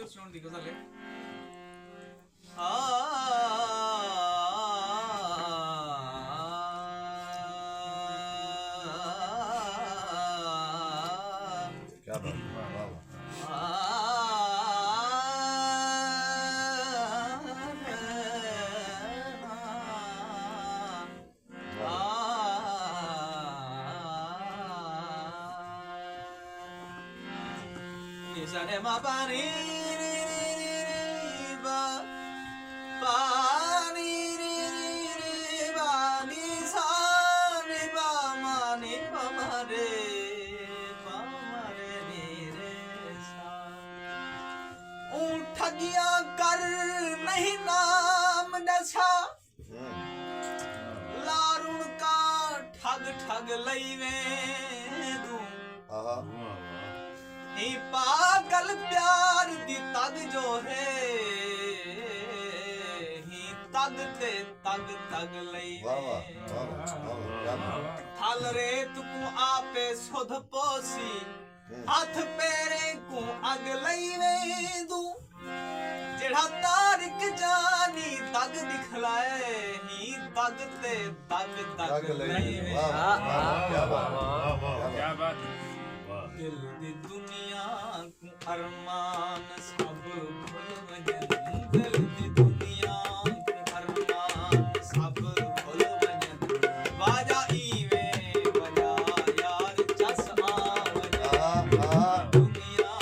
ਸੁਣਨ ਦੀ ਗਜ਼ਲ ਹੈ। क्या बात है, वाह वाह Sane ma pani ba ni sa ni ba ma ni pa ma re ni re sa ठगिया कर नहीं नाम दसा लारुण का ठग ठग लईवे तू ही पागल प्यार दी तग जो है ही तग ते तग तग लईवे थल रेत को आपे सुध पोसी हाथ पैरे को अग लईवे तू जेड़ा तारिक जानी तग दिखलाए ही तग ते तग तग लईवे क्या बात दिल दी दुनिया को अरमान सब भूल वजन दिल दी दुनिया को अरमान सब भूल वजन वाजा ईवे वजा यार चस आवजा दुनिया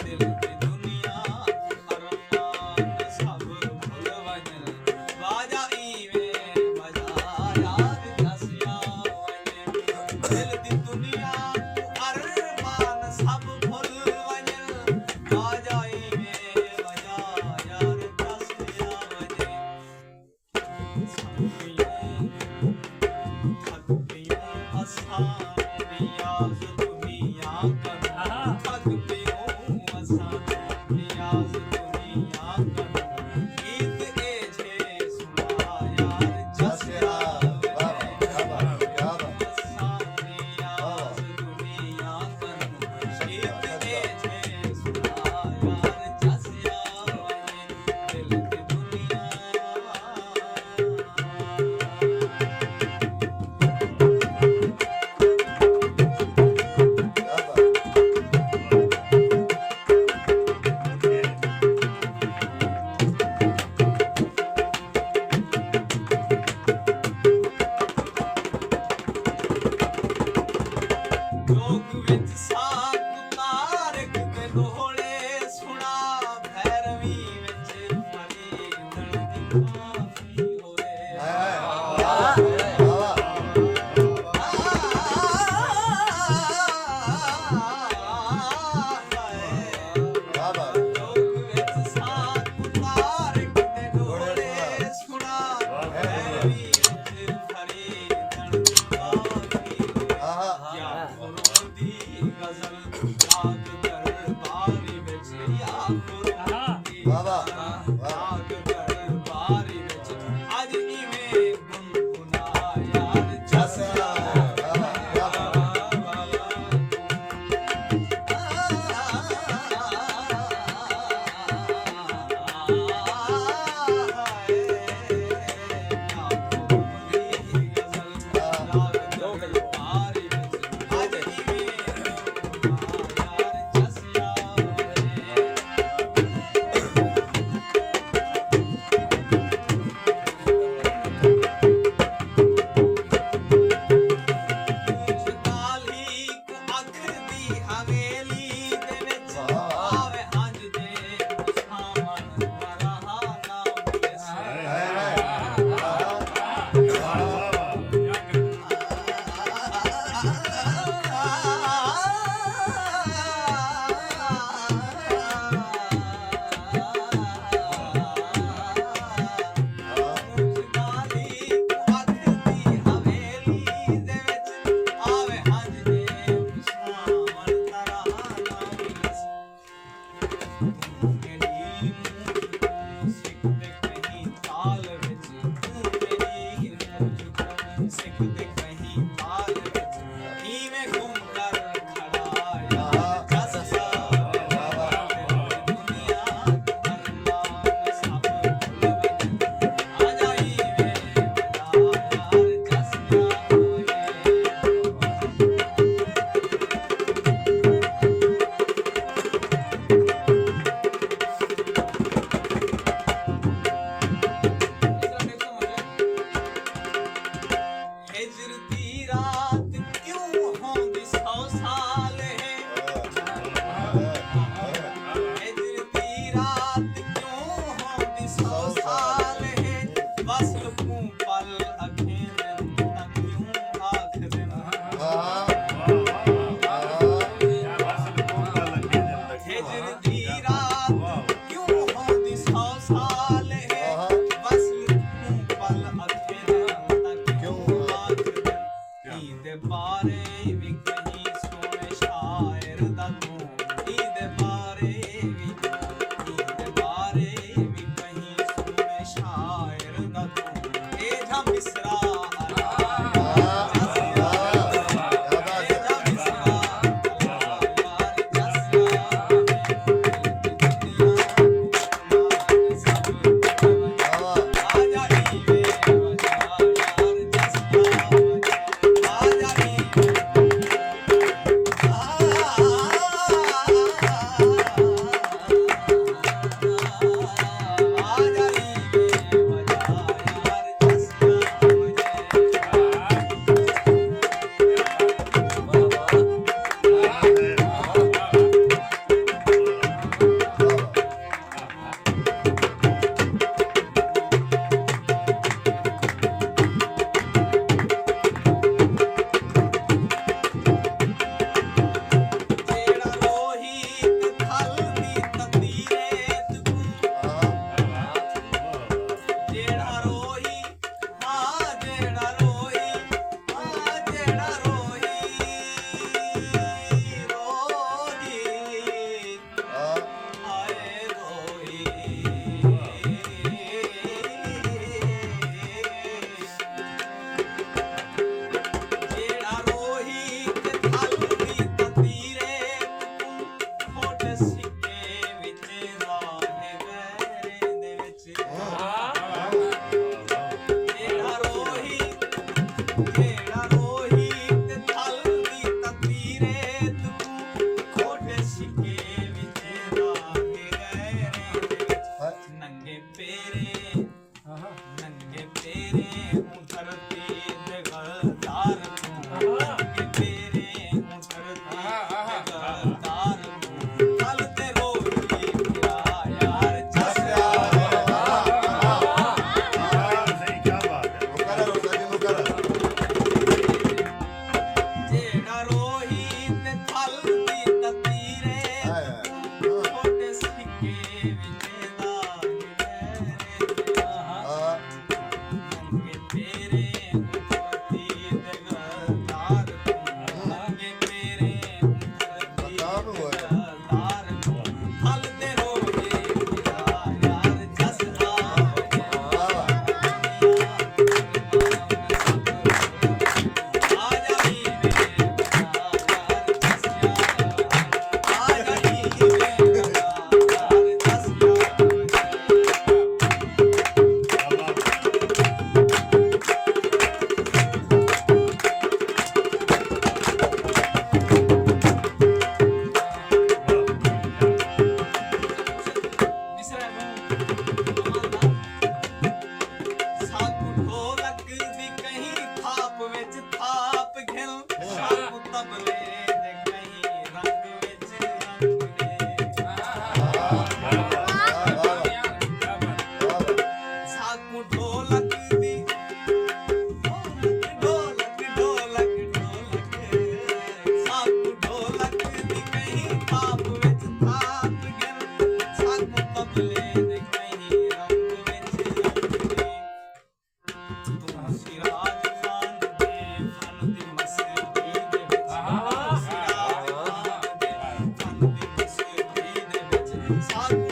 दिल दी दुनिया को अरमान सब भूल वजन वाजा ईवे वजा यार चस आवजा दिल दी दुनिया ਦੀ ਰਾਤ ਕਿਉਂ ਹੁੰਦੀ 100 ਸਾਲ ਹੈ ਵਸਲ ਤੂੰ ਪਲ ਅਖੇ ਤੱਕ ਕਿਉਂ ਆਖਦੇ ਇਹਦੇ ਬਾਰੇ ਵੀ ਕਹੀਂ ਸੋਹਣੇ ਸ਼ਾਇਰ ਦਾ ਤੂੰ ਇਹਦੇ ਬਾਰੇ ਵੀ ਕਹੀਂ ਸੋਹਣੇ ਸ਼ਾਇਰ ਦਾ ਤੂੰ ਇਹ ਜਾਂ ਮਿਸਰਾ ਸਾਧ